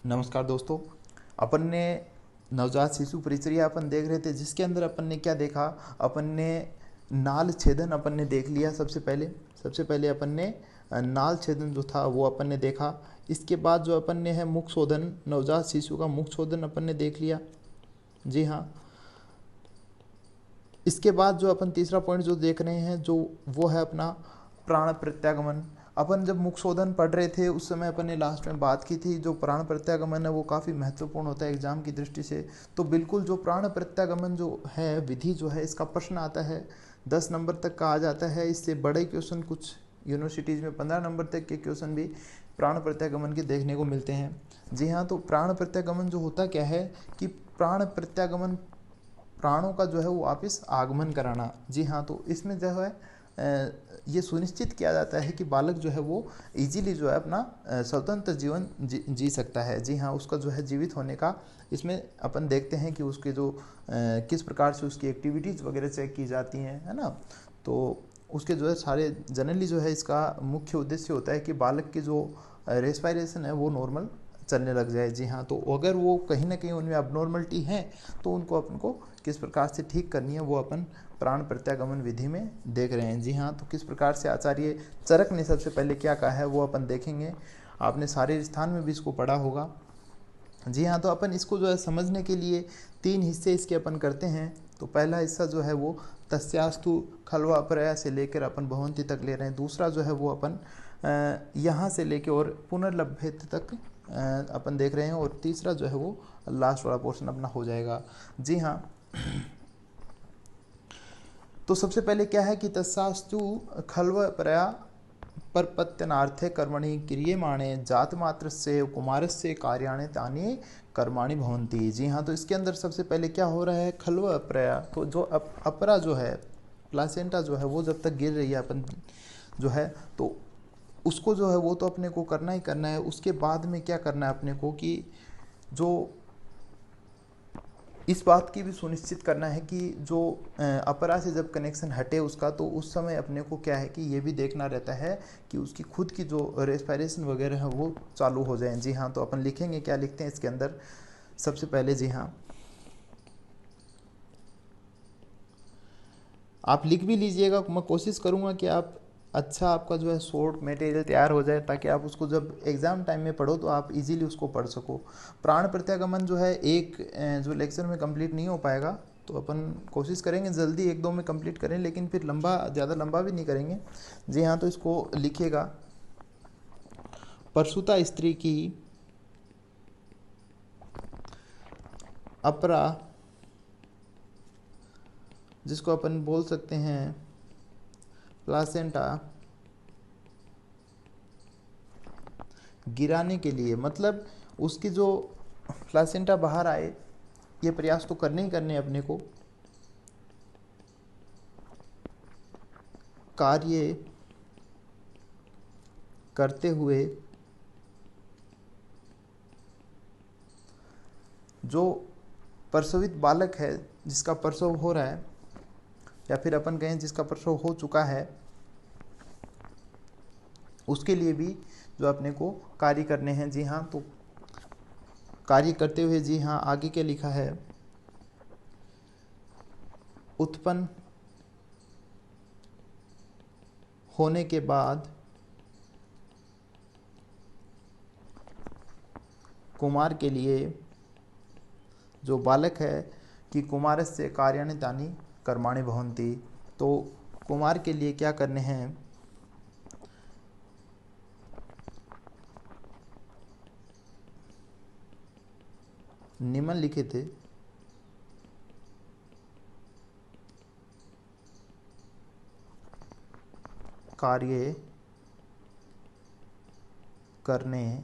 नमस्कार दोस्तों। अपन ने नवजात शिशु परिचर्या अपन देख रहे थे, जिसके अंदर अपन ने क्या देखा। अपन ने नाल छेदन अपन ने देख लिया। सबसे पहले अपन ने नाल छेदन जो था वो अपन ने देखा। इसके बाद जो अपन ने है मुख शोधन, नवजात शिशु का मुख शोधन अपन ने देख लिया। जी हाँ। इसके बाद जो अपन तीसरा पॉइंट जो देख रहे हैं जो वो है अपना प्राण प्रत्यागमन। अपन जब मुख शोधन पढ़ रहे थे उस समय अपन ने लास्ट में बात की थी, जो प्राण प्रत्यागमन है वो काफ़ी महत्वपूर्ण होता है एग्जाम की दृष्टि से। तो बिल्कुल जो प्राण प्रत्यागमन जो है विधि जो है, इसका प्रश्न आता है 10 नंबर तक का आ जाता है। इससे बड़े क्वेश्चन कुछ यूनिवर्सिटीज़ में 15 नंबर तक के क्वेश्चन भी प्राण प्रत्यागमन के देखने को मिलते हैं। जी हाँ। तो प्राण प्रत्यागमन जो होता क्या है कि प्राण प्रत्यागमन, प्राणों का जो है वो वापस आगमन कराना। जी हाँ। तो इसमें जो है ये सुनिश्चित किया जाता है कि बालक जो है वो इजीली जो है अपना स्वतंत्र जीवन जी सकता है। जी हाँ। उसका जो है जीवित होने का इसमें अपन देखते हैं कि उसके जो किस प्रकार से उसकी एक्टिविटीज़ वगैरह चेक की जाती हैं, है ना। तो उसके जो है सारे जनरली जो है इसका मुख्य उद्देश्य होता है कि बालक की जो रेस्पायरेशन है वो नॉर्मल चलने लग जाए। जी हाँ। तो अगर वो कहीं ना कहीं उनमें अबनॉर्मलिटी है तो उनको अपन को किस प्रकार से ठीक करनी है वो अपन प्राण प्रत्यागमन विधि में देख रहे हैं। जी हाँ। तो किस प्रकार से आचार्य चरक ने सबसे पहले क्या कहा है वो अपन देखेंगे। आपने शारीरिक स्थान में भी इसको पढ़ा होगा। जी हाँ। तो अपन इसको जो है समझने के लिए 3 हिस्से इसके अपन करते हैं। तो पहला हिस्सा जो है वो तस्यास्तु खलवा प्रया से लेकर अपन भवंती तक ले रहे हैं। दूसरा जो है वो अपन यहाँ से लेकर और पुनर्लभ्यते तक अपन देख रहे हैं। और तीसरा जो है वो लास्ट वाला पोर्शन अपना हो जाएगा। जी हाँ। तो सबसे पहले क्या है कि तस्सास्तु खल्व प्रया परपत्यनार्थे कर्मणि क्रियमाणे जात मात्र से कुमारस्य कार्याणि तानि कर्माणि भवन्ति। जी हाँ। तो इसके अंदर सबसे पहले क्या हो रहा है, खल्व प्रया। तो जो अपरा जो है, प्लासेंटा जो है वो जब तक गिर रही है अपन जो है, तो उसको जो है वो तो अपने को करना ही करना है। उसके बाद में क्या करना है अपने को कि जो इस बात की भी सुनिश्चित करना है कि जो अपरा से जब कनेक्शन हटे उसका, तो उस समय अपने को क्या है कि ये भी देखना रहता है कि उसकी खुद की जो रेस्पिरेशन वगैरह है वो चालू हो जाए। जी हाँ। तो अपन लिखेंगे, क्या लिखते हैं इसके अंदर सबसे पहले। जी हाँ। आप लिख भी लीजिएगा, मैं कोशिश करूँगा कि आप अच्छा आपका जो है शॉर्ट मटेरियल तैयार हो जाए, ताकि आप उसको जब एग्ज़ाम टाइम में पढ़ो तो आप इजीली उसको पढ़ सको। प्राण प्रत्यागमन जो है एक जो लेक्चर में कंप्लीट नहीं हो पाएगा, तो अपन कोशिश करेंगे जल्दी 1-2 में कंप्लीट करें, लेकिन फिर ज़्यादा लंबा भी नहीं करेंगे। जी हाँ। तो इसको लिखिएगा, परसुता स्त्री की अपरा, जिसको अपन बोल सकते हैं प्लासेंटा, गिराने के लिए, मतलब उसकी जो प्लासेंटा बाहर आए, ये प्रयास तो करने ही करने अपने को। कार्य करते हुए जो प्रसवित बालक है, जिसका प्रसव हो रहा है, या फिर अपन कहें जिसका प्रसव हो चुका है, उसके लिए भी जो अपने को कार्य करने हैं। जी हाँ। तो कार्य करते हुए, जी हाँ, आगे क्या लिखा है, उत्पन्न होने के बाद कुमार के लिए, जो बालक है, कि कुमारस्य कार्याणि तानि कर्माणि भवन्ति। तो कुमार के लिए क्या करने हैं, निम्न लिखे थे, कार्य करने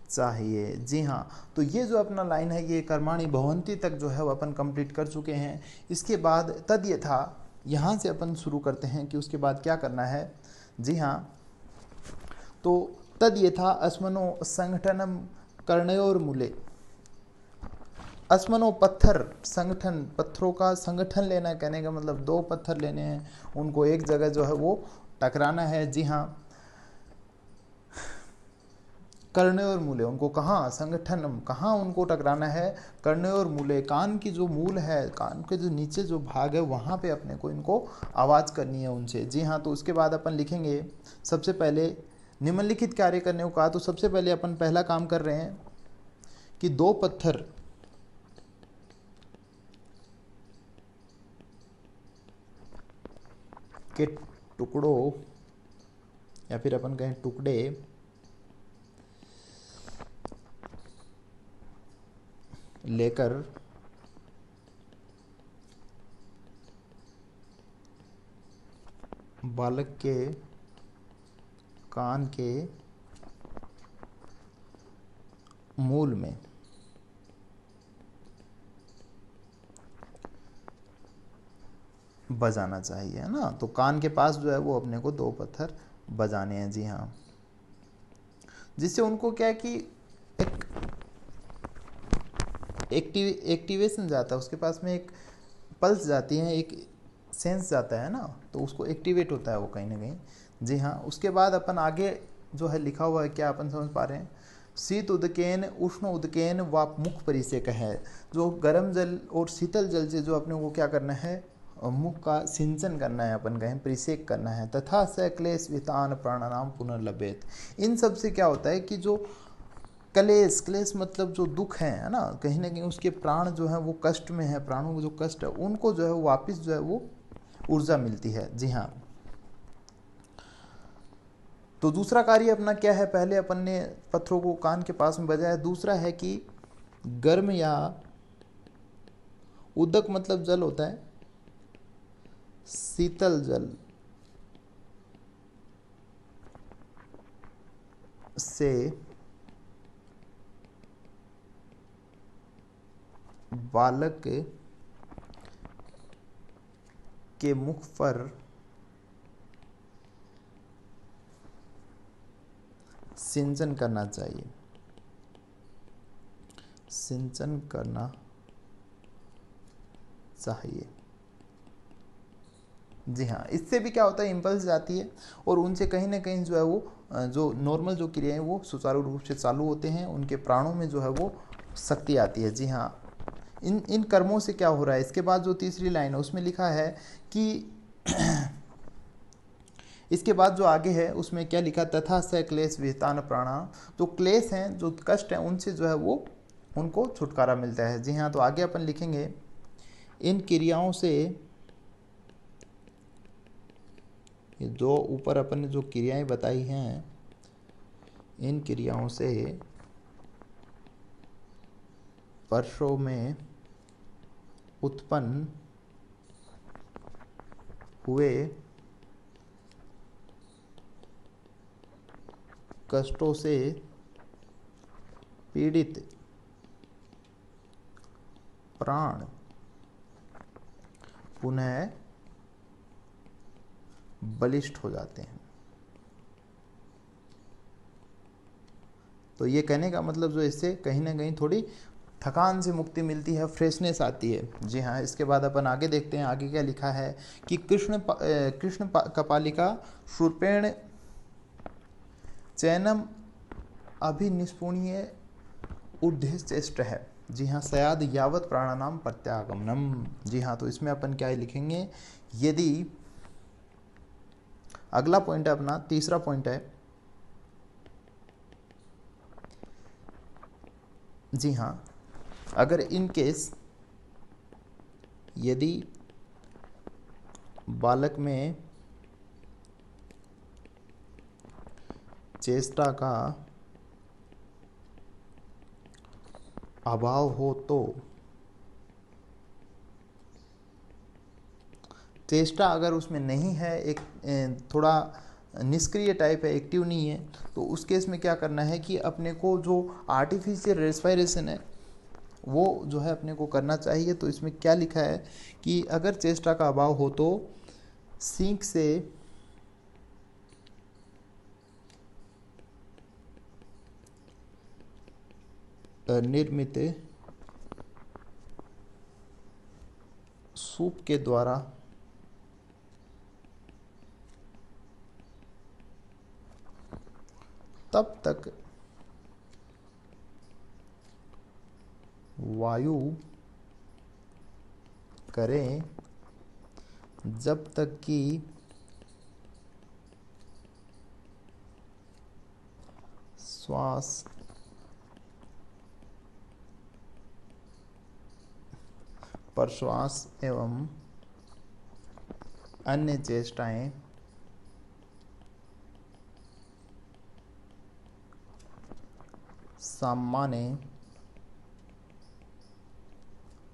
चाहिए। जी हाँ। तो ये जो अपना लाइन है ये कर्माणि भवन्ति तक जो है वो अपन कंप्लीट कर चुके हैं। इसके बाद तद यथा, यहाँ से अपन शुरू करते हैं कि उसके बाद क्या करना है। जी हाँ। तो तद यथा अस्मनो संगठनम कर्णयोर मूले, अस्मनो पत्थर, संगठन, पत्थरों का संगठन लेना, कहने का मतलब 2 पत्थर लेने हैं, उनको एक जगह जो है वो टकराना है। जी हाँ। कर्णे और मूले, उनको कहाँ संगठनम, कहाँ उनको टकराना है, कर्णे और मूले, कान की जो मूल है, कान के जो नीचे जो भाग है वहाँ पे अपने को इनको आवाज़ करनी है उनसे। जी हाँ, तो उसके बाद अपन लिखेंगे सबसे पहले निम्नलिखित कार्य करने को कहा। तो सबसे पहले अपन पहला काम कर रहे हैं कि दो पत्थर के टुकड़ों या फिर अपन कहें टुकड़े लेकर बालक के कान के मूल में बजाना चाहिए, है ना। तो कान के पास जो है वो अपने को दो पत्थर बजाने हैं। जी हाँ, जिससे उनको क्या है कि एक एक्टिवेशन जाता है, उसके पास में एक पल्स जाती है, एक सेंस जाता है ना, तो उसको एक्टिवेट होता है वो कहीं ना कहीं। जी हाँ, उसके बाद अपन आगे जो है लिखा हुआ है, क्या अपन समझ पा रहे हैं, शीत उदकेन उष्ण उदकेन व मुख परिसेक है। जो गर्म जल और शीतल जल से जो अपने को क्या करना है, मुख का सिंचन करना है, अपन कहें परिसेक करना है। तथा स क्लेश वितान प्राणानाम पुनर्लभेत। इन सब से क्या होता है कि जो क्लेश, क्लेश मतलब जो दुख है ना, कहीं ना कहीं उसके प्राण जो है वो कष्ट में है, प्राणों को जो कष्ट है उनको जो है वापस जो है वो ऊर्जा मिलती है। जी हाँ, तो दूसरा कार्य अपना क्या है, पहले अपन ने पत्थरों को कान के पास में बजाया। दूसरा है कि गर्म या उदक मतलब जल होता है, शीतल जल से बालक के मुख पर सिंचन करना चाहिए, सिंचन करना चाहिए। जी हाँ, इससे भी क्या होता है, इम्पल्स जाती है और उनसे कहीं ना कहीं जो है वो जो नॉर्मल जो क्रियाएं वो सुचारू रूप से चालू होते हैं, उनके प्राणों में जो है वो शक्ति आती है। जी हाँ, इन कर्मों से क्या हो रहा है। इसके बाद जो तीसरी लाइन है उसमें लिखा है कि इसके बाद जो आगे है उसमें क्या लिखा, तथा स क्लेश विहितान प्राणा। जो क्लेश हैं, जो कष्ट हैं, उनसे जो है वो उनको छुटकारा मिलता है। जी हाँ, तो आगे अपन लिखेंगे इन क्रियाओं से, जो ऊपर अपन ने जो क्रियाएं बताई हैं, इन क्रियाओं से वर्षों में उत्पन्न हुए कष्टों से पीड़ित प्राण पुनः बलिष्ठ हो जाते हैं। तो ये कहने का मतलब जो इससे कहीं ना कहीं थोड़ी थकान से मुक्ति मिलती है, फ्रेशनेस आती है। जी हाँ, इसके बाद अपन आगे देखते हैं, आगे क्या लिखा है कि कृष्ण कपालिका शूर्पेण चैनम अभिनिष्पुण्य उद्देश्य है। जी हाँ, सयाद यावत प्राणानाम प्रत्यागमनम। जी हाँ, तो इसमें अपन क्या लिखेंगे, यदि अगला पॉइंट है अपना तीसरा पॉइंट है। जी हाँ, अगर इन केस यदि बालक में चेष्टा का अभाव हो तो, चेष्टा अगर उसमें नहीं है, एक थोड़ा निष्क्रिय टाइप है, एक्टिव नहीं है, तो उस केस में क्या करना है कि अपने को जो आर्टिफिशियल रेस्पिरेशन है वो जो है अपने को करना चाहिए। तो इसमें क्या लिखा है कि अगर चेष्टा का अभाव हो तो सींक से निर्मित सूप के द्वारा तब तक वायु करें जब तक कि श्वास प्रश्वास एवं अन्य चेष्टाएं सामान्य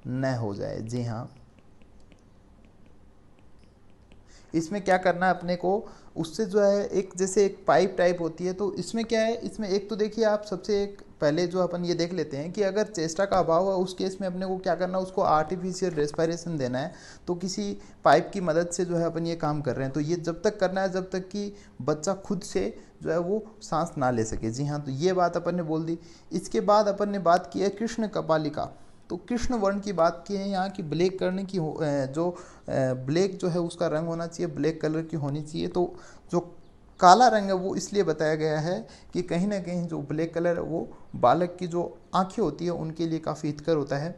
न हो जाए। जी हाँ, इसमें क्या करना है अपने को, उससे जो है एक जैसे एक पाइप टाइप होती है, तो इसमें क्या है, इसमें एक तो देखिए आप सबसे एक पहले जो अपन ये देख लेते हैं कि अगर चेष्टा का अभाव है उस केस में अपने को क्या करना है, उसको आर्टिफिशियल रेस्पिरेशन देना है। तो किसी पाइप की मदद से जो है अपन ये काम कर रहे हैं, तो ये जब तक करना है जब तक कि बच्चा खुद से जो है वो सांस ना ले सके। जी हाँ, तो ये बात अपन ने बोल दी। इसके बाद अपन ने बात की है कृष्ण कपालिका। तो कृष्ण वर्ण की बात की है यहाँ की ब्लैक करने की जो ब्लैक जो है उसका रंग होना चाहिए, ब्लैक कलर की होनी चाहिए। तो जो काला रंग है वो इसलिए बताया गया है कि कहीं ना कहीं जो ब्लैक कलर है वो बालक की जो आंखें होती है उनके लिए काफ़ी हितकर होता है।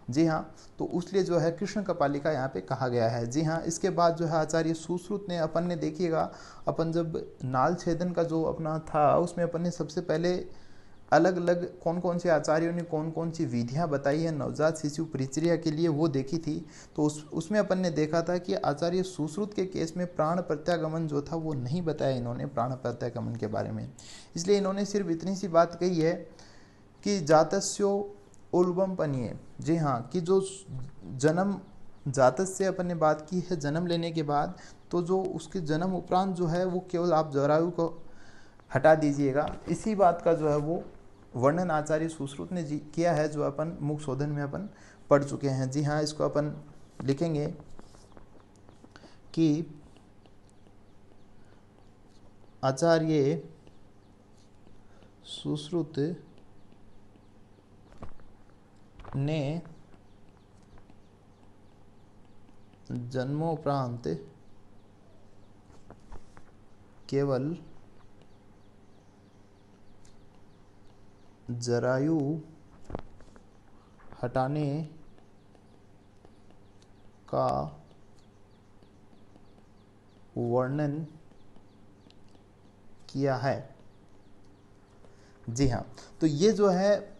जी हाँ, तो उसलिए जो है कृष्ण कपालिका यहाँ पे कहा गया है। जी हाँ, इसके बाद जो है आचार्य सुश्रुत ने, अपन ने देखिएगा अपन जब नाल छेदन का जो अपना था उसमें अपन ने सबसे पहले अलग अलग कौन कौन से आचार्यों ने कौन कौन सी विधियां बताई है नवजात शिशु परिचर्या के लिए वो देखी थी। तो उसमें अपन ने देखा था कि आचार्य सुश्रुत के केस में प्राण प्रत्यागमन जो था वो नहीं बताया इन्होंने प्राण प्रत्यागमन के बारे में। इसलिए इन्होंने सिर्फ इतनी सी बात कही है कि जातस्यो उल्बम पनीय। जी हाँ, कि जो जन्म जातस्य अपन ने बात की है जन्म लेने के बाद, तो जो उसके जन्म उपरांत जो है वो केवल आप जरायु को हटा दीजिएगा। इसी बात का जो है वो वर्णन आचार्य सुश्रुत ने किया है, जो अपन मुख शोधन में अपन पढ़ चुके हैं। जी हाँ, इसको अपन लिखेंगे कि आचार्य सुश्रुत ने जन्मोपरांत केवल जरायु हटाने का वर्णन किया है। जी हाँ, तो ये जो है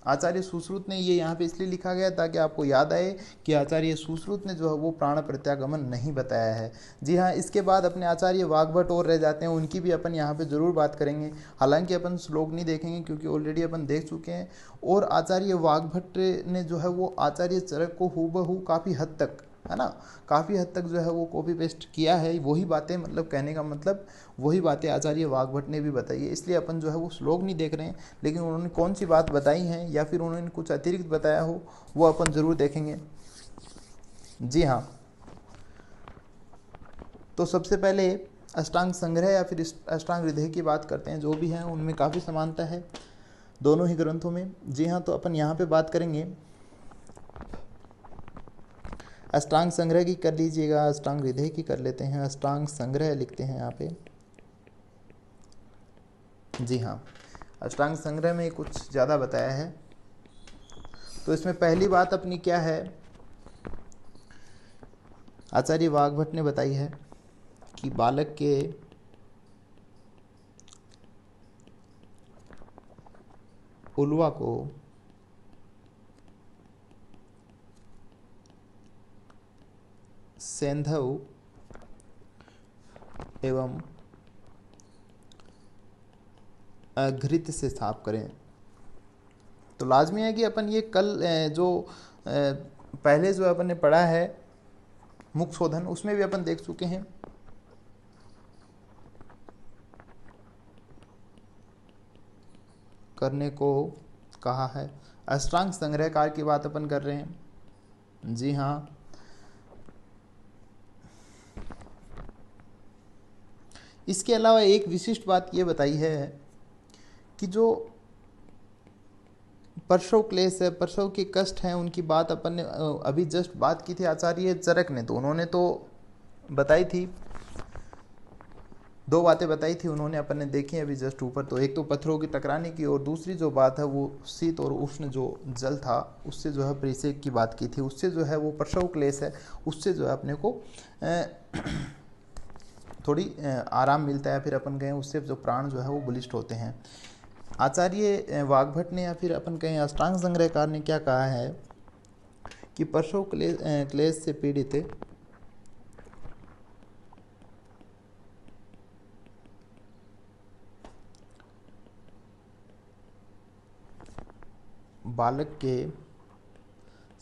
आचार्य सुश्रुत ने ये यहाँ पे इसलिए लिखा गया ताकि आपको याद आए कि आचार्य सुश्रुत ने जो है वो प्राण प्रत्यागमन नहीं बताया है। जी हाँ, इसके बाद अपने आचार्य वाग्भट और रह जाते हैं, उनकी भी अपन यहाँ पे ज़रूर बात करेंगे। हालांकि अपन श्लोक नहीं देखेंगे क्योंकि ऑलरेडी अपन देख चुके हैं। और आचार्य वाग्भट ने जो है वो आचार्य चरक को हूबहू काफ़ी हद तक, है ना, काफ़ी हद तक जो है वो कॉपी पेस्ट किया है। वही बातें, मतलब कहने का मतलब वही बातें आचार्य वाग्भट ने भी बताई है। इसलिए अपन जो है वो श्लोक नहीं देख रहे हैं, लेकिन उन्होंने कौन सी बात बताई है या फिर उन्होंने कुछ अतिरिक्त बताया हो वो अपन ज़रूर देखेंगे। जी हाँ, तो सबसे पहले अष्टांग संग्रह या फिर अष्टांग हृदय की बात करते हैं। जो भी हैं उनमें काफ़ी समानता है दोनों ही ग्रंथों में। जी हाँ, तो अपन यहाँ पे बात करेंगे अष्टांग संग्रह की कर लीजिएगा, अष्टांग हृदय की कर लेते हैं। अष्टांग संग्रह लिखते हैं यहाँ पे। जी हाँ, अष्टांग संग्रह में कुछ ज़्यादा बताया है। तो इसमें पहली बात अपनी क्या है, आचार्य वाग्भट ने बताई है कि बालक के उलवा को सेंधव एवं घृत से साफ करें। तो लाजमी है कि अपन ये कल जो पहले जो अपन ने पढ़ा है मुख शोधन, उसमें भी अपन देख चुके हैं। करने को कहा है। अष्टांग संग्रहकार की बात अपन कर रहे हैं। जी हाँ, इसके अलावा एक विशिष्ट बात ये बताई है कि जो प्रसव क्लेश है, प्रसव के कष्ट हैं, उनकी बात अपन ने अभी जस्ट बात की थी आचार्य चरक ने, तो उन्होंने तो बताई थी दो बातें बताई थी उन्होंने, अपन ने देखी अभी जस्ट ऊपर। तो एक तो पत्थरों की टकराने की, और दूसरी जो बात है वो शीत और उष्ण जो जल था उससे जो है परिसेक की बात की थी। उससे जो है वो प्रसव क्लेश है, उससे जो है अपने को थोड़ी आराम मिलता है, फिर अपन कहें उससे जो प्राण जो है वो बलिष्ठ होते हैं। आचार्य वाग्भट ने या फिर अपन कहें अष्टांग संग्रहकार ने क्या कहा है कि प्रसव क्लेश से पीड़ित बालक के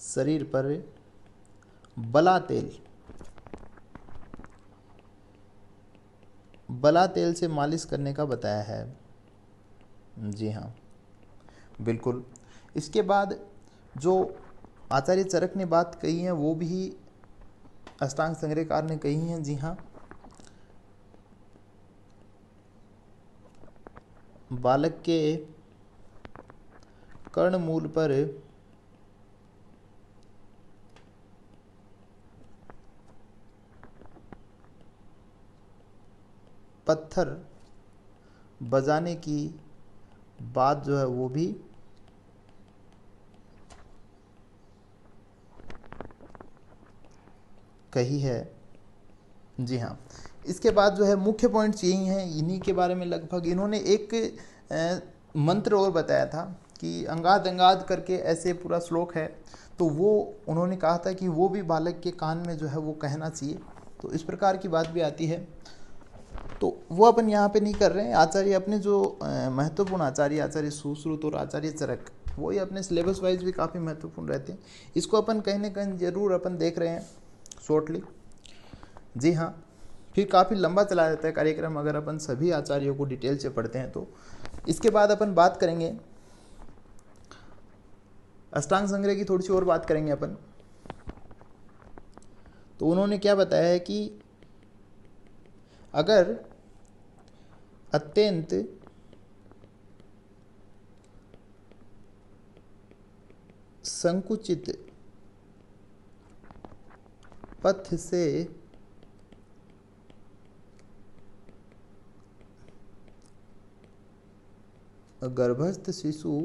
शरीर पर बला तेल से मालिश करने का बताया है। जी हाँ, बिल्कुल। इसके बाद जो आचार्य चरक ने बात कही है वो भी अष्टांग संग्रहकार ने कही हैं। जी हाँ, बालक के कर्ण मूल पर पत्थर बजाने की बात जो है वो भी कही है। जी हाँ, इसके बाद जो है मुख्य पॉइंट्स यही हैं, इन्हीं के बारे में लगभग इन्होंने एक मंत्र और बताया था कि अंगाद अंगाद करके ऐसे पूरा श्लोक है, तो वो उन्होंने कहा था कि वो भी बालक के कान में जो है वो कहना चाहिए। तो इस प्रकार की बात भी आती है, तो वो अपन यहाँ पे नहीं कर रहे हैं। आचार्य अपने जो महत्वपूर्ण आचार्य सुश्रुत और आचार्य चरक, वो ही अपने सिलेबस वाइज भी काफ़ी महत्वपूर्ण रहते हैं। इसको अपन कहीं ना कहीं जरूर अपन देख रहे हैं शॉर्टली। जी हाँ, फिर काफ़ी लंबा चला जाता है कार्यक्रम अगर अपन सभी आचार्यों को डिटेल से पढ़ते हैं तो। इसके बाद अपन बात करेंगे अष्टांग संग्रह की, थोड़ी सी और बात करेंगे अपन। तो उन्होंने क्या बताया है कि अगर अत्यंत संकुचित पथ से गर्भस्थ शिशु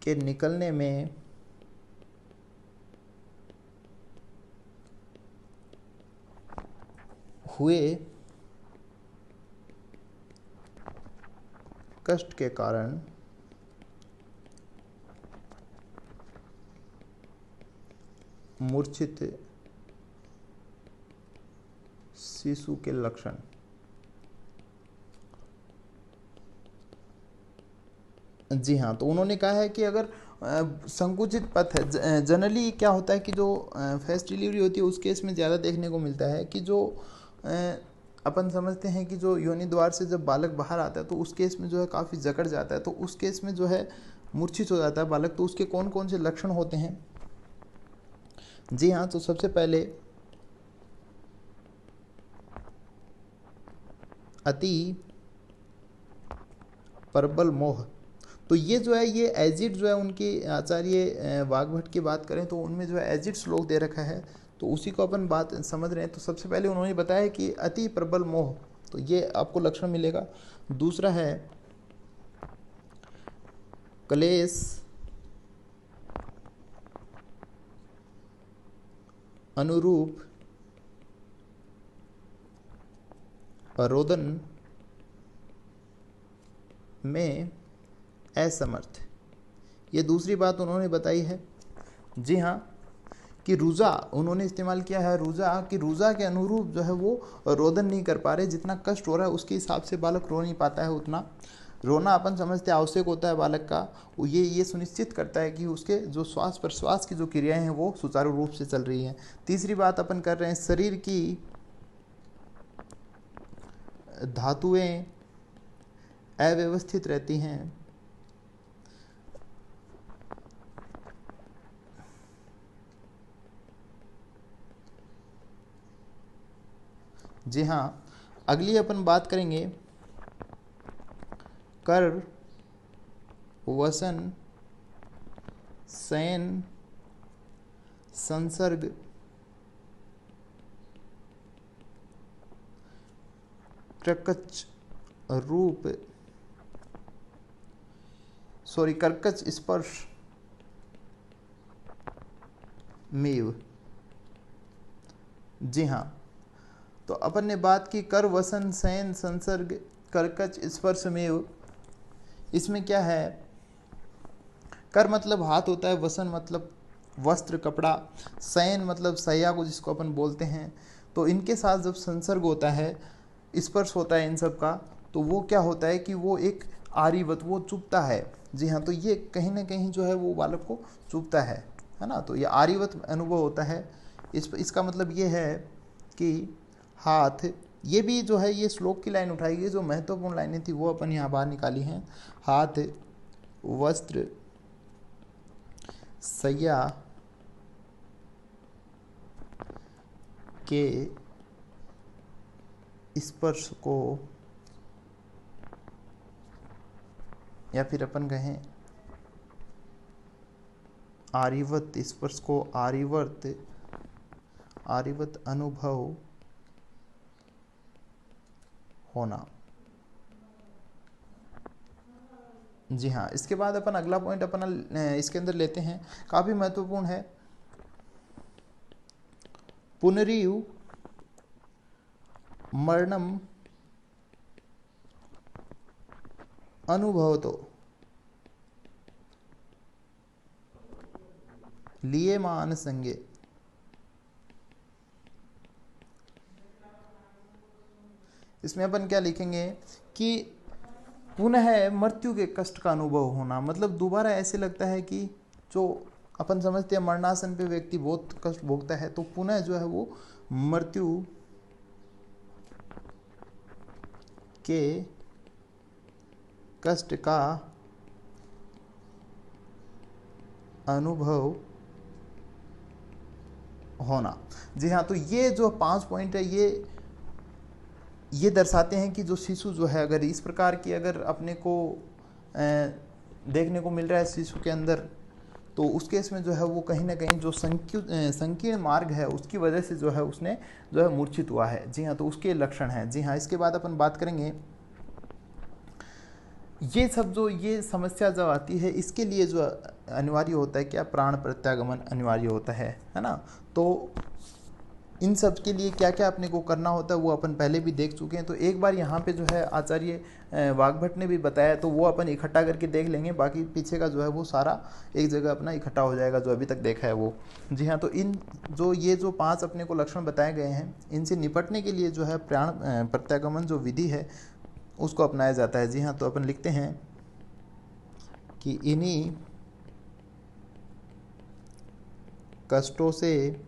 के निकलने में हुए कष्ट के कारण मूर्छित शिशु के लक्षण। जी हाँ, तो उन्होंने कहा है कि अगर संकुचित पथ है, जनरली क्या होता है कि जो फर्स्ट डिलीवरी होती है उस केस में ज़्यादा देखने को मिलता है कि जो अपन समझते हैं कि जो योनि द्वार से जब बालक बाहर आता है तो उस केस में जो है काफ़ी जकड़ जाता है, तो उस केस में जो है मूर्छित हो जाता है बालक। तो उसके कौन कौन से लक्षण होते हैं? जी हाँ, तो सबसे पहले अति प्रबल मोह। तो ये जो है ये एजिड जो है उनके आचार्य वाग्भट की बात करें तो उनमें जो है एजिड श्लोक दे रखा है, तो उसी को अपन बात समझ रहे हैं। तो सबसे पहले उन्होंने बताया कि अति प्रबल मोह, तो ये आपको लक्षण मिलेगा। दूसरा है क्लेश अनुरूप रोदन में असमर्थ, ये दूसरी बात उन्होंने बताई है। जी हाँ, कि रुजा उन्होंने इस्तेमाल किया है, रुजा कि रुजा के अनुरूप जो है वो रोदन नहीं कर पा रहे, जितना कष्ट हो रहा है उसके हिसाब से बालक रो नहीं पाता है। उतना रोना अपन समझते आवश्यक होता है बालक का, वो ये सुनिश्चित करता है कि उसके जो श्वास प्रश्वास की जो क्रियाएं हैं वो सुचारू रूप से चल रही हैं। तीसरी बात अपन कर रहे हैं, शरीर की धातुएं अव्यवस्थित रहती हैं। जी हाँ, अगली अपन बात करेंगे कर वसन शयन संसर्ग कर्कच रूप कर्कच स्पर्श मेव। जी हाँ, तो अपन ने बात की कर वसन शयन संसर्ग कर्कच स्पर्श मेव। इसमें क्या है, कर मतलब हाथ होता है, वसन मतलब वस्त्र कपड़ा, शयन मतलब सैया को जिसको अपन बोलते हैं। तो इनके साथ जब संसर्ग होता है, स्पर्श होता है इन सब का, तो वो क्या होता है कि वो एक आरिवत वो चुभता है। जी हाँ, तो ये कहीं ना कहीं जो है वो बालक को चुभता है ना। तो ये आरिवत अनुभव होता है। इसका मतलब ये है कि हाथ, ये भी जो है ये श्लोक की लाइन उठाई गई, जो महत्वपूर्ण लाइनें थी वो अपन यहाँ बाहर निकाली हैं। हाथ, वस्त्र, सैया के स्पर्श को, या फिर अपन कहें आरिवत स्पर्श को, आरिवत अनुभव होना। जी हाँ, इसके बाद अपन अगला पॉइंट अपना इसके अंदर लेते हैं, काफ़ी महत्वपूर्ण है। पुनरीयु मरणम अनुभवतो लिए मान संगे। इसमें अपन क्या लिखेंगे कि पुनः मृत्यु के कष्ट का अनुभव होना, मतलब दोबारा ऐसे लगता है कि जो अपन समझते हैं मरणासन पे व्यक्ति बहुत कष्ट भोगता है, तो पुनः जो है वो मृत्यु के कष्ट का अनुभव होना। जी हाँ, तो ये जो 5 पॉइंट है ये दर्शाते हैं कि जो शिशु जो है, अगर इस प्रकार की अगर अपने को देखने को मिल रहा है शिशु के अंदर, तो उस केस में जो है वो कहीं ना कहीं जो संकीर्ण मार्ग है उसकी वजह से जो है उसने जो है मूर्छित हुआ है। जी हाँ, तो उसके लक्षण हैं। जी हाँ, इसके बाद अपन बात करेंगे ये सब जो ये समस्या जब आती है, इसके लिए जो अनिवार्य होता है क्या, प्राण प्रत्यागमन अनिवार्य होता है ना। तो इन सब के लिए क्या क्या अपने को करना होता है वो अपन पहले भी देख चुके हैं। तो एक बार यहाँ पे जो है आचार्य वाग्भट ने भी बताया, तो वो अपन इकट्ठा करके देख लेंगे, बाकी पीछे का जो है वो सारा एक जगह अपना इकट्ठा हो जाएगा जो अभी तक देखा है वो। जी हाँ, तो ये जो 5 अपने को लक्षण बताए गए हैं, इनसे निपटने के लिए जो है प्राण प्रत्यागमन जो विधि है उसको अपनाया जाता है। जी हाँ, तो अपन लिखते हैं कि इन्हीं कष्टों से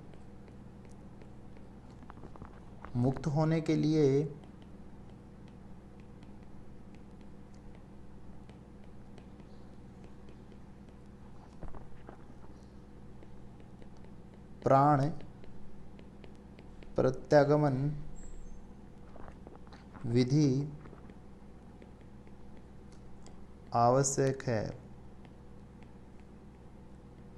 मुक्त होने के लिए प्राण प्रत्यागमन विधि आवश्यक है।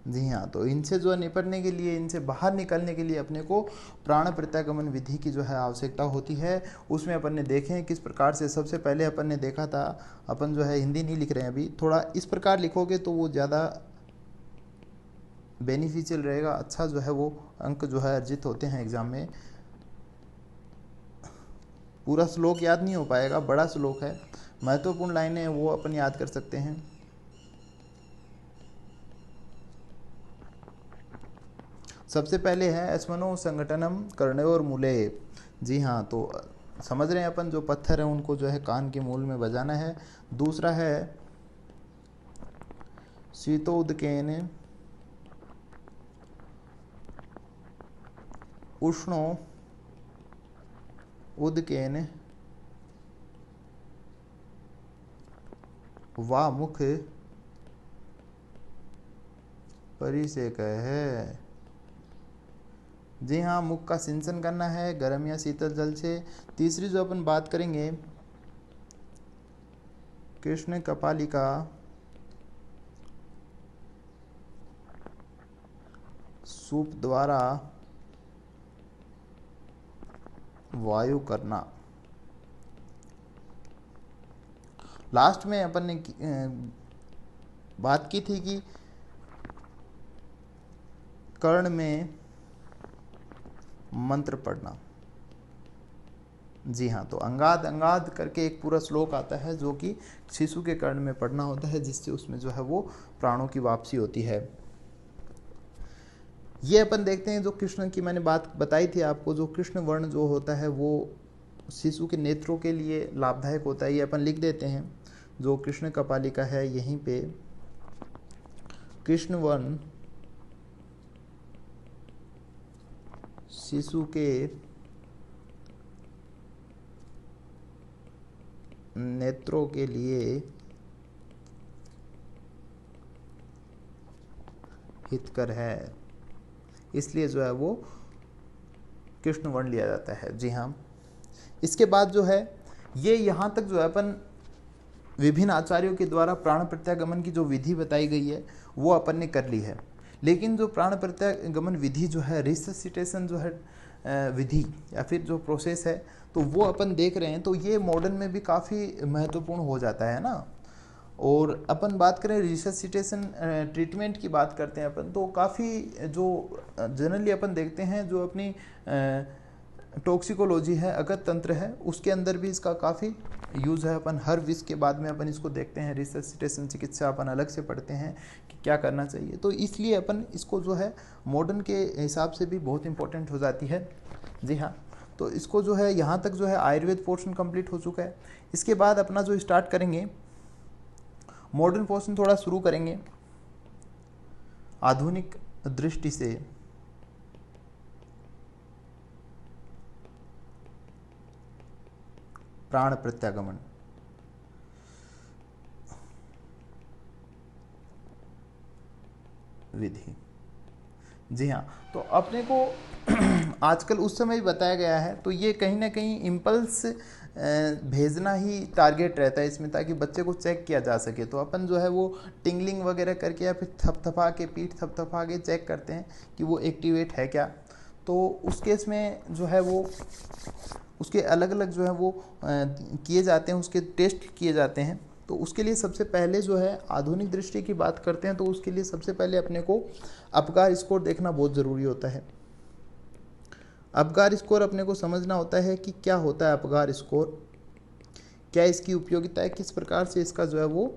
जी हाँ, तो इनसे जो निपटने के लिए, इनसे बाहर निकलने के लिए अपने को प्राण प्रत्यागमन विधि की जो है आवश्यकता होती है। उसमें अपन ने देखे किस प्रकार से, सबसे पहले अपन ने देखा था, अपन जो है हिंदी नहीं लिख रहे हैं अभी, थोड़ा इस प्रकार लिखोगे तो वो ज़्यादा बेनिफिशियल रहेगा, अच्छा जो है वो अंक जो है अर्जित होते हैं एग्ज़ाम में। पूरा श्लोक याद नहीं हो पाएगा, बड़ा श्लोक है, महत्वपूर्ण लाइनें वो अपन याद कर सकते हैं। सबसे पहले है अस्मनो संगठनम कर्णयोर मूले। जी हाँ, तो समझ रहे हैं अपन, जो पत्थर हैं उनको जो है कान के मूल में बजाना है। दूसरा है शीतोदकेन उष्णो उदकेन वा मुख परिसेक है। जी हाँ, मुख का सिंचन करना है गर्म या शीतल जल से। तीसरी जो अपन बात करेंगे, कृष्ण कपालिका सूप द्वारा वायु करना। लास्ट में अपन ने बात की थी कि कर्ण में मंत्र पढ़ना। जी हाँ, तो अंगाद अंगाद करके एक पूरा श्लोक आता है जो कि शिशु के कर्ण में पढ़ना होता है, जिससे उसमें जो है वो प्राणों की वापसी होती है। ये अपन देखते हैं जो कृष्ण की मैंने बात बताई थी आपको, जो कृष्ण वर्ण जो होता है वो शिशु के नेत्रों के लिए लाभदायक होता है। ये अपन लिख देते हैं, जो कृष्ण कपालिका है यहीं पे कृष्ण वर्ण शिशु के नेत्रों के लिए हितकर है, इसलिए जो है वो कृष्ण वर्ण लिया जाता है। जी हाँ, इसके बाद जो है ये यहाँ तक जो है अपन विभिन्न आचार्यों के द्वारा प्राण प्रत्यागमन की जो विधि बताई गई है वो अपन ने कर ली है। लेकिन जो प्राण प्रत्यागमन विधि जो है, रिससिटेशन जो है विधि या फिर जो प्रोसेस है, तो वो अपन देख रहे हैं, तो ये मॉडर्न में भी काफ़ी महत्वपूर्ण हो जाता है ना। और अपन बात करें रिससिटेशन ट्रीटमेंट की बात करते हैं अपन, तो काफ़ी जो जनरली अपन देखते हैं जो अपनी टॉक्सिकोलॉजी है, अगत तंत्र है, उसके अंदर भी इसका काफ़ी यूज़ है। अपन हर विष के बाद में अपन इसको देखते हैं, रिससिटेशन चिकित्सा अपन अलग से पढ़ते हैं कि क्या करना चाहिए। तो इसलिए अपन इसको जो है मॉडर्न के हिसाब से भी बहुत इंपॉर्टेंट हो जाती है। जी हाँ, तो इसको जो है यहाँ तक जो है आयुर्वेद पोर्शन कंप्लीट हो चुका है। इसके बाद अपना जो स्टार्ट करेंगे मॉडर्न पोर्शन थोड़ा शुरू करेंगे आधुनिक दृष्टि से। प्राण प्रत्यागमन, विधि। जी हाँ, तो अपने को आजकल उस समय भी बताया गया है, तो ये कहीं ना कहीं इम्पल्स भेजना ही टारगेट रहता है इसमें, ताकि बच्चे को चेक किया जा सके। तो अपन जो है वो टिंगलिंग वगैरह करके या फिर थपथपा के, पीठ थपथपा के चेक करते हैं कि वो एक्टिवेट है क्या। तो उस केस में जो है वो उसके अलग अलग जो है वो किए जाते हैं, उसके टेस्ट किए जाते हैं। तो उसके लिए सबसे पहले जो है आधुनिक दृष्टि की बात करते हैं, तो उसके लिए सबसे पहले अपने को अपगार स्कोर देखना बहुत ज़रूरी होता है। अपगार स्कोर अपने को समझना होता है कि क्या होता है अपगार स्कोर, क्या इसकी उपयोगिता है, किस प्रकार से इसका जो है वो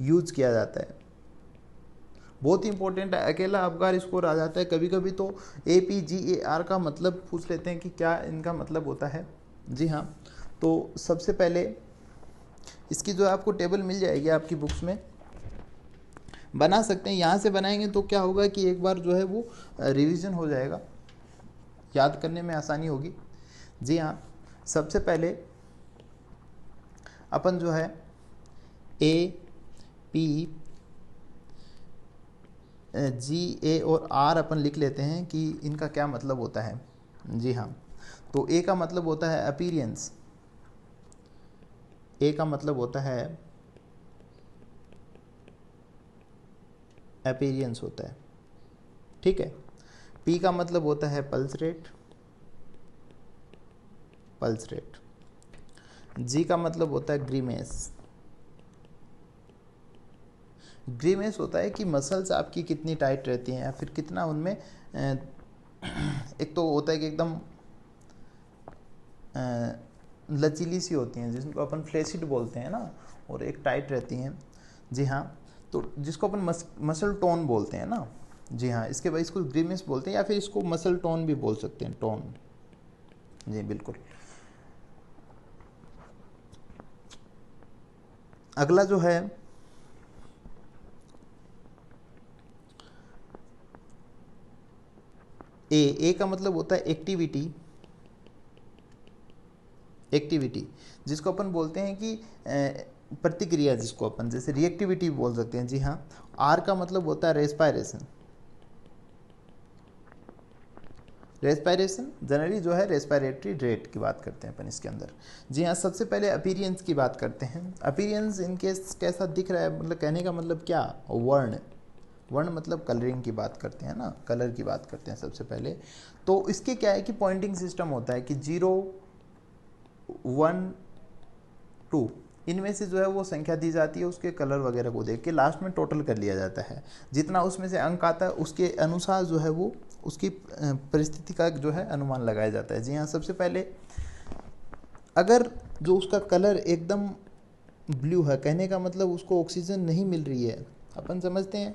यूज किया जाता है। बहुत ही इंपॉर्टेंट है। अकेला अपगार स्कोर आ जाता है कभी कभी, तो APGAR का मतलब पूछ लेते हैं कि क्या इनका मतलब होता है। जी हाँ, तो सबसे पहले इसकी जो आपको टेबल मिल जाएगी आपकी बुक्स में, बना सकते हैं। यहाँ से बनाएंगे तो क्या होगा कि एक बार जो है वो रिवीजन हो जाएगा, याद करने में आसानी होगी। जी हाँ, सबसे पहले अपन जो है APGA और R अपन लिख लेते हैं कि इनका क्या मतलब होता है। जी हाँ, तो A का मतलब होता है अपीयरेंस, A का मतलब होता है अपीयरेंस होता है, ठीक है। P का मतलब होता है pulse rate, pulse rate. G का मतलब होता है ग्रीमेस, ग्रीमेस होता है कि मसल्स आपकी कितनी टाइट रहती हैं या फिर कितना उनमें एक तो होता है कि एकदम लचीली सी होती हैं, जिसको अपन फ्लेसिड बोलते हैं ना, और एक टाइट रहती हैं। जी हाँ, तो जिसको अपन मसल टोन बोलते हैं ना। जी हाँ, इसके बाद इसको ग्रीमेस बोलते हैं या फिर इसको मसल टोन भी बोल सकते हैं, टोन। जी बिल्कुल। अगला जो है ए का मतलब होता है एक्टिविटी, एक्टिविटी जिसको अपन बोलते हैं कि प्रतिक्रिया, जिसको अपन जैसे रिएक्टिविटी बोल सकते हैं। जी हाँ, आर का मतलब होता है रेस्पायरेशन, रेस्पायरेशन जनरली जो है रेस्पायरेटरी रेट की बात करते हैं अपन इसके अंदर। जी हाँ, सबसे पहले अपीयरेंस की बात करते हैं। अपीयरेंस इनकेस कैसा दिख रहा है, मतलब कहने का मतलब क्या, वर्ण, वर्ण मतलब कलरिंग की बात करते हैं ना, कलर की बात करते हैं सबसे पहले। तो इसके क्या है कि पॉइंटिंग सिस्टम होता है कि 0, 1, 2, इनमें से जो है वो संख्या दी जाती है, उसके कलर वगैरह को देख के लास्ट में टोटल कर लिया जाता है। जितना उसमें से अंक आता है उसके अनुसार जो है वो उसकी परिस्थिति का जो है अनुमान लगाया जाता है। जी हाँ, सबसे पहले अगर जो उसका कलर एकदम ब्लू है, कहने का मतलब उसको ऑक्सीजन नहीं मिल रही है। अपन समझते हैं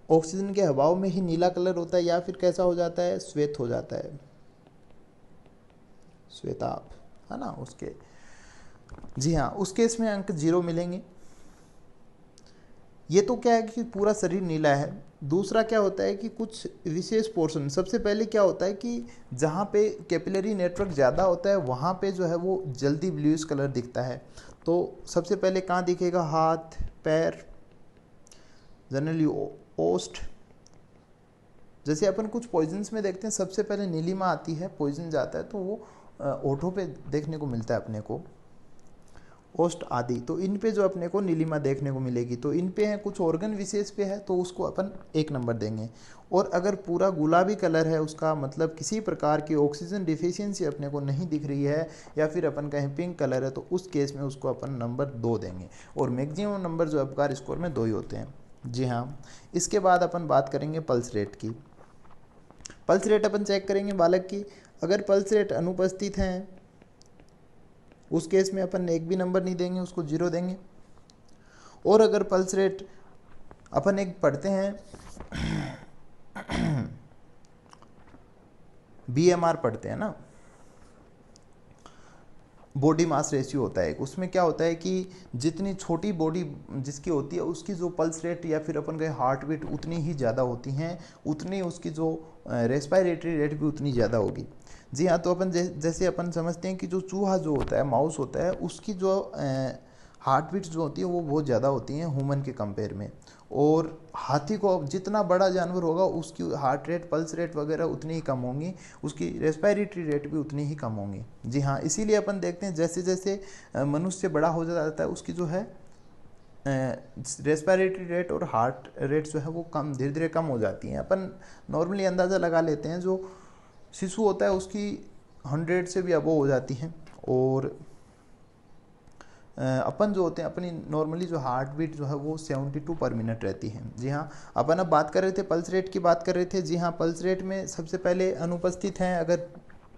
ऑक्सीजन के अभाव में ही नीला कलर होता है, या फिर कैसा हो जाता है, श्वेत हो जाता है, श्वेताभ, है ना उसके। जी हाँ, उस केस में अंक 0 मिलेंगे। ये तो क्या है कि पूरा शरीर नीला है। दूसरा क्या होता है कि कुछ विशेष पोर्शन, सबसे पहले क्या होता है कि जहाँ पे कैपिलरी नेटवर्क ज़्यादा होता है वहाँ पे जो है वो जल्दी ब्लूइश कलर दिखता है। तो सबसे पहले कहाँ दिखेगा, हाथ, पैर, जनरली ओस्ट। जैसे अपन कुछ पॉइजन्स में देखते हैं सबसे पहले नीलिमा आती है, पॉइजन जाता है तो वो ओठों पे देखने को मिलता है अपने को, ओस्ट आदि। तो इन पे जो अपने को नीलिमा देखने को मिलेगी, तो इन पे है कुछ ऑर्गन विशेष पे है तो उसको अपन 1 नंबर देंगे। और अगर पूरा गुलाबी कलर है, उसका मतलब किसी प्रकार की ऑक्सीजन डिफिशियंसी अपने को नहीं दिख रही है, या फिर अपन कहें पिंक कलर है, तो उस केस में उसको अपन नंबर 2 देंगे। और मैक्सिमम नंबर जो अबकार स्कोर में 2 ही होते हैं। जी हाँ, इसके बाद अपन बात करेंगे पल्स रेट की। पल्स रेट अपन चेक करेंगे बालक की। अगर पल्स रेट अनुपस्थित हैं उस केस में अपन 1 भी नंबर नहीं देंगे, उसको 0 देंगे। और अगर पल्स रेट अपन एक पढ़ते हैं BMR पढ़ते हैं ना, बॉडी मास रेशियो होता है, उसमें क्या होता है कि जितनी छोटी बॉडी जिसकी होती है उसकी जो पल्स रेट या फिर अपन कहें हार्ट बीट उतनी ही ज़्यादा होती हैं, उतनी उसकी जो रेस्पिरेटरी रेट भी उतनी ज़्यादा होगी। जी हाँ, तो अपन जैसे अपन समझते हैं कि जो चूहा जो होता है, माउस होता है, उसकी जो हार्ट बीट जो होती है वो बहुत ज़्यादा होती हैं ह्यूमन के कंपेयर में। और हाथी को जितना बड़ा जानवर होगा उसकी हार्ट रेट, पल्स रेट वगैरह उतनी ही कम होंगी, उसकी रेस्पिरेटरी रेट भी उतनी ही कम होंगी। जी हाँ, इसीलिए अपन देखते हैं जैसे जैसे मनुष्य बड़ा हो जाता है उसकी जो है रेस्पिरेटरी रेट और हार्ट रेट जो है वो कम, धीरे धीरे कम हो जाती हैं। अपन नॉर्मली अंदाज़ा लगा लेते हैं जो शिशु होता है उसकी 100 से भी अबव हो जाती हैं। और अपन जो होते हैं अपनी नॉर्मली जो हार्ट बीट जो है वो 72 पर मिनट रहती है। जी हाँ, अपन अब बात कर रहे थे पल्स रेट की बात कर रहे थे। जी हाँ, पल्स रेट में सबसे पहले अनुपस्थित हैं अगर,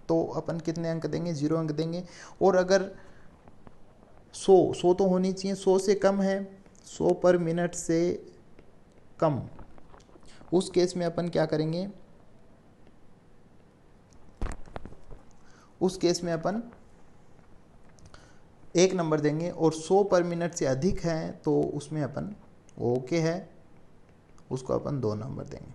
तो अपन कितने अंक देंगे, 0 अंक देंगे। और अगर 100 तो होनी चाहिए, 100 से कम है, 100 पर मिनट से कम, उस केस में अपन क्या करेंगे, उस केस में अपन 1 नंबर देंगे। और 100 पर मिनट से अधिक है तो उसमें अपन ओके है, उसको अपन 2 नंबर देंगे।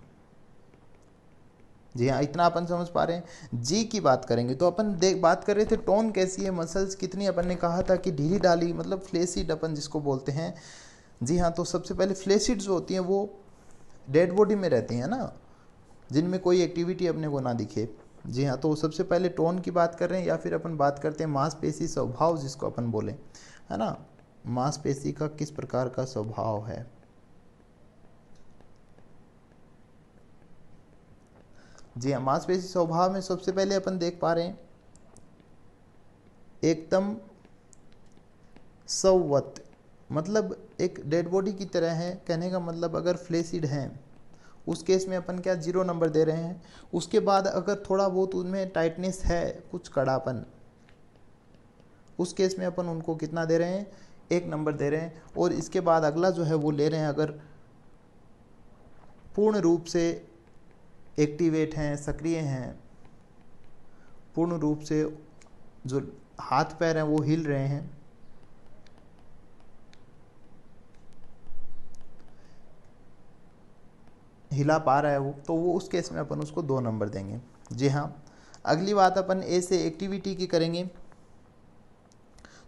जी हाँ, इतना अपन समझ पा रहे हैं। जी की बात करेंगे तो अपन बात कर रहे थे टोन कैसी है, मसल्स कितनी, अपन ने कहा था कि ढीली ढाली, मतलब फ्लेसिड अपन जिसको बोलते हैं। जी हाँ, तो सबसे पहले फ्लेसिड जो होती हैं वो डेड बॉडी में रहती हैं ना, जिनमें कोई एक्टिविटी अपने को ना दिखे। जी हाँ, तो सबसे पहले टोन की बात कर रहे हैं, या फिर अपन बात करते हैं मांसपेशी स्वभाव जिसको अपन बोले, है ना, मांसपेशी का किस प्रकार का स्वभाव है। जी हाँ, मांसपेशी स्वभाव में सबसे पहले अपन देख पा रहे हैं एकदम स्ववत, मतलब एक डेड बॉडी की तरह है। कहने का मतलब अगर फ्लेसिड हैं उस केस में अपन क्या 0 नंबर दे रहे हैं। उसके बाद अगर थोड़ा बहुत उनमें टाइटनेस है, कुछ कड़ापन, उस केस में अपन उनको कितना दे रहे हैं, 1 नंबर दे रहे हैं। और इसके बाद अगला जो है वो ले रहे हैं अगर पूर्ण रूप से एक्टिवेट हैं, सक्रिय हैं, पूर्ण रूप से जो हाथ पैर हैं वो हिल रहे हैं, हिला पा रहा है वो, तो वो उस केस में अपन उसको 2 नंबर देंगे। जी हाँ, अगली बात अपन ए से एक्टिविटी की करेंगे।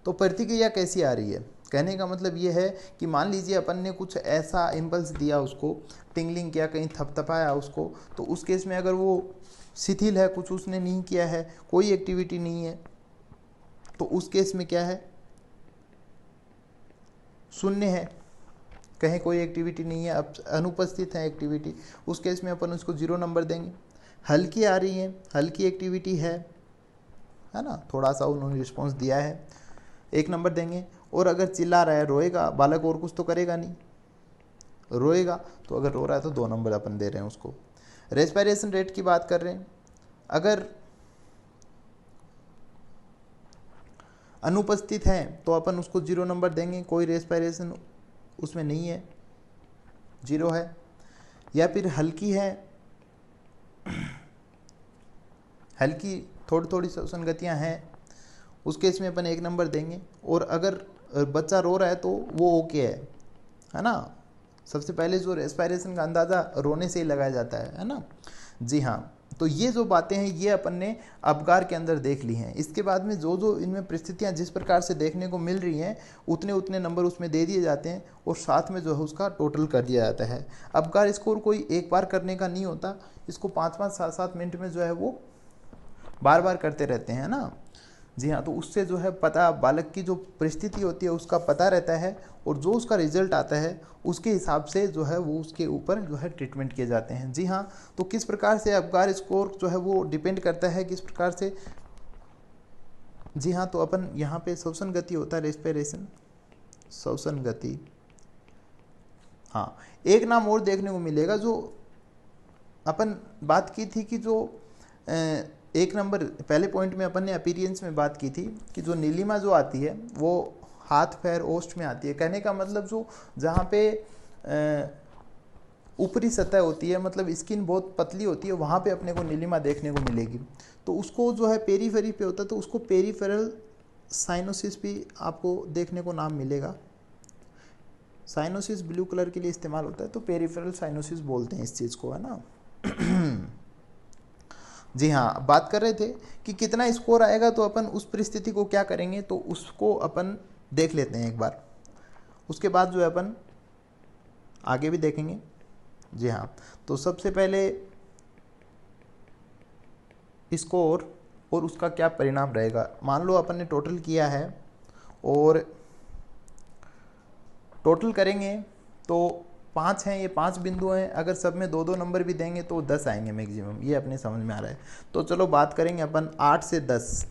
तो प्रतिक्रिया कैसी आ रही है, कहने का मतलब ये है कि मान लीजिए अपन ने कुछ ऐसा इम्पल्स दिया, उसको टिंगलिंग किया, कहीं थपथपाया उसको, तो उस केस में अगर वो शिथिल है, कुछ उसने नहीं किया है, कोई एक्टिविटी नहीं है, तो उस केस में क्या है, शून्य है, कहीं कोई एक्टिविटी नहीं है, अब अनुपस्थित है एक्टिविटी, उस केस में अपन उसको 0 नंबर देंगे। हल्की आ रही है, हल्की एक्टिविटी है, है ना, थोड़ा सा उन्होंने रिस्पॉन्स दिया है, 1 नंबर देंगे। और अगर चिल्ला रहा है, रोएगा बालक, और कुछ तो करेगा नहीं, रोएगा, तो अगर रो रहा है तो 2 नंबर अपन दे रहे हैं उसको। रेस्पिरेशन रेट की बात कर रहे हैं, अगर अनुपस्थित है तो अपन उसको 0 नंबर देंगे, कोई रेस्पिरेशन उसमें नहीं है, 0 है। या फिर हल्की है, हल्की थोड़ी थोड़ी श्वसन गतियाँ हैं, उस केस में अपन 1 नंबर देंगे। और अगर बच्चा रो रहा है तो वो ओके है ना। सबसे पहले जो रेस्पिरेशन का अंदाज़ा रोने से ही लगाया जाता है ना। जी हाँ, तो ये जो बातें हैं ये अपन ने अपगार के अंदर देख ली हैं। इसके बाद में जो जो इनमें परिस्थितियाँ जिस प्रकार से देखने को मिल रही हैं, उतने उतने नंबर उसमें दे दिए जाते हैं और साथ में जो है उसका टोटल कर दिया जाता है। अपगार स्कोर कोई एक बार करने का नहीं होता, इसको 5-5, 7-7 मिनट में जो है वो बार बार करते रहते हैं ना। जी हाँ, तो उससे जो है पता, बालक की जो परिस्थिति होती है उसका पता रहता है, और जो उसका रिजल्ट आता है उसके हिसाब से जो है वो उसके ऊपर जो है ट्रीटमेंट किए जाते हैं। जी हाँ, तो किस प्रकार से अपगार स्कोर जो है वो डिपेंड करता है किस प्रकार से। जी हाँ, तो अपन यहाँ पे श्वसन गति होता है, रेस्पिरेशन, श्वसन गति। हाँ, एक नाम और देखने को मिलेगा, जो अपन बात की थी कि जो 1 नंबर पहले पॉइंट में अपन ने अपीयरेंस में बात की थी कि जो नीलिमा जो आती है वो हाथ पैर ओष्ठ में आती है। कहने का मतलब जो जहाँ पे ऊपरी सतह होती है, मतलब स्किन बहुत पतली होती है, वहाँ पे अपने को नीलिमा देखने को मिलेगी। तो उसको जो है पेरीफेरी पे होता है, तो उसको पेरीफेरल साइनोसिस भी आपको देखने को नाम मिलेगा। साइनोसिस ब्लू कलर के लिए इस्तेमाल होता है, तो पेरीफेरल साइनोसिस बोलते हैं इस चीज़ को, है ना। जी हाँ, बात कर रहे थे कि कितना स्कोर आएगा, तो अपन उस परिस्थिति को क्या करेंगे, तो उसको अपन देख लेते हैं एक बार, उसके बाद जो है अपन आगे भी देखेंगे। जी हाँ, तो सबसे पहले स्कोर और उसका क्या परिणाम रहेगा। मान लो अपन ने टोटल किया है और टोटल करेंगे तो 5 हैं, ये 5 बिंदु हैं, अगर सब में 2-2 नंबर भी देंगे तो 10 आएंगे मैक्सिमम, ये अपने समझ में आ रहा है। तो चलो बात करेंगे अपन 8 से 10,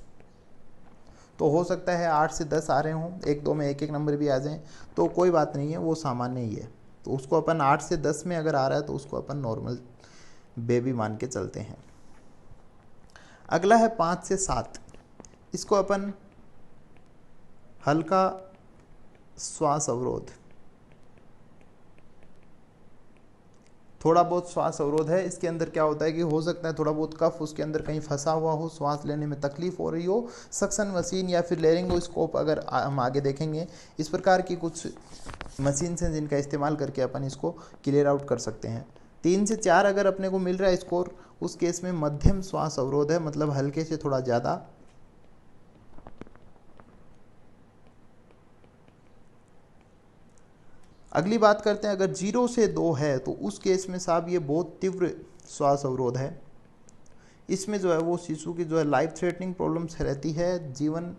तो हो सकता है 8 से 10 आ रहे हों, 1-2 में 1-1 नंबर भी आ जाएं, तो कोई बात नहीं है, वो सामान्य ही है। तो उसको अपन 8 से 10 में अगर आ रहा है तो उसको अपन नॉर्मल बेबी मान के चलते हैं। अगला है 5 से 7, इसको अपन हल्का श्वास अवरोध, थोड़ा बहुत श्वास अवरोध है। इसके अंदर क्या होता है कि हो सकता है थोड़ा बहुत कफ उसके अंदर कहीं फंसा हुआ हो, श्वास लेने में तकलीफ हो रही हो, सक्शन मशीन या फिर लेरिंगोस्कोप अगर हम आगे देखेंगे, इस प्रकार की कुछ मशीन हैं जिनका इस्तेमाल करके अपन इसको क्लियर आउट कर सकते हैं। 3 से 4 अगर अपने को मिल रहा है स्कोर, उस केस में मध्यम श्वास अवरोध है, मतलब हल्के से थोड़ा ज़्यादा। अगली बात करते हैं, अगर 0 से 2 है तो उस केस में साहब ये बहुत तीव्र श्वास अवरोध है। इसमें जो है वो शिशु की जो है लाइफ थ्रेटनिंग प्रॉब्लम्स रहती है, जीवन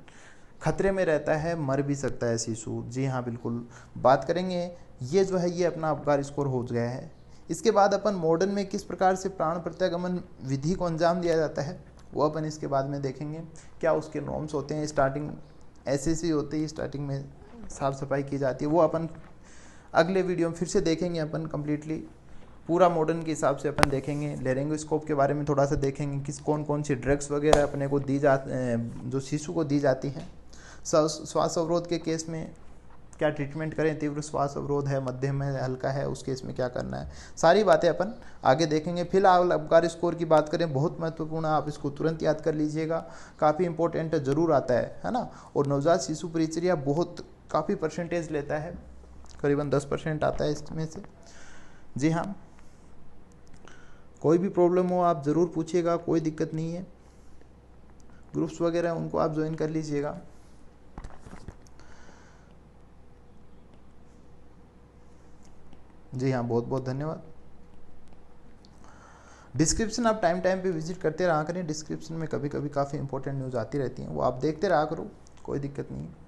खतरे में रहता है, मर भी सकता है शिशु। जी हाँ, बिल्कुल बात करेंगे, ये जो है ये अपना अपगार स्कोर हो गया है। इसके बाद अपन मॉडर्न में किस प्रकार से प्राण प्रत्यागमन विधि को अंजाम दिया जाता है वो अपन इसके बाद में देखेंगे, क्या उसके नॉर्म्स होते हैं। स्टार्टिंग ऐसे होती है, स्टार्टिंग में साफ सफाई की जाती है, वो अपन अगले वीडियो में फिर से देखेंगे। अपन कम्प्लीटली पूरा मॉडर्न के हिसाब से अपन देखेंगे। लेरिंगोस्कोप के बारे में थोड़ा सा देखेंगे, किस कौन कौन सी ड्रग्स वगैरह अपने को दी जो शिशु को दी जाती हैं। श्वास अवरोध के केस में क्या ट्रीटमेंट करें, तीव्र श्वास अवरोध है, मध्यम है, हल्का है, उस केस में क्या करना है, सारी बातें अपन आगे देखेंगे। फिलहाल अपगार स्कोर की बात करें, बहुत महत्वपूर्ण है, आप इसको तुरंत याद कर लीजिएगा, काफ़ी इंपॉर्टेंट जरूर आता है ना। और नवजात शिशु परिचर्या बहुत काफ़ी परसेंटेज लेता है, करीबन 10% आता है इसमें से। जी हाँ, कोई भी प्रॉब्लम हो आप ज़रूर पूछिएगा, कोई दिक्कत नहीं है। ग्रुप्स वगैरह उनको आप ज्वाइन कर लीजिएगा। जी हाँ, बहुत बहुत धन्यवाद। डिस्क्रिप्शन आप टाइम पे विजिट करते रहा करें, डिस्क्रिप्शन में कभी कभी काफ़ी इंपॉर्टेंट न्यूज़ आती रहती हैं, वो आप देखते रहा करो, कोई दिक्कत नहीं है।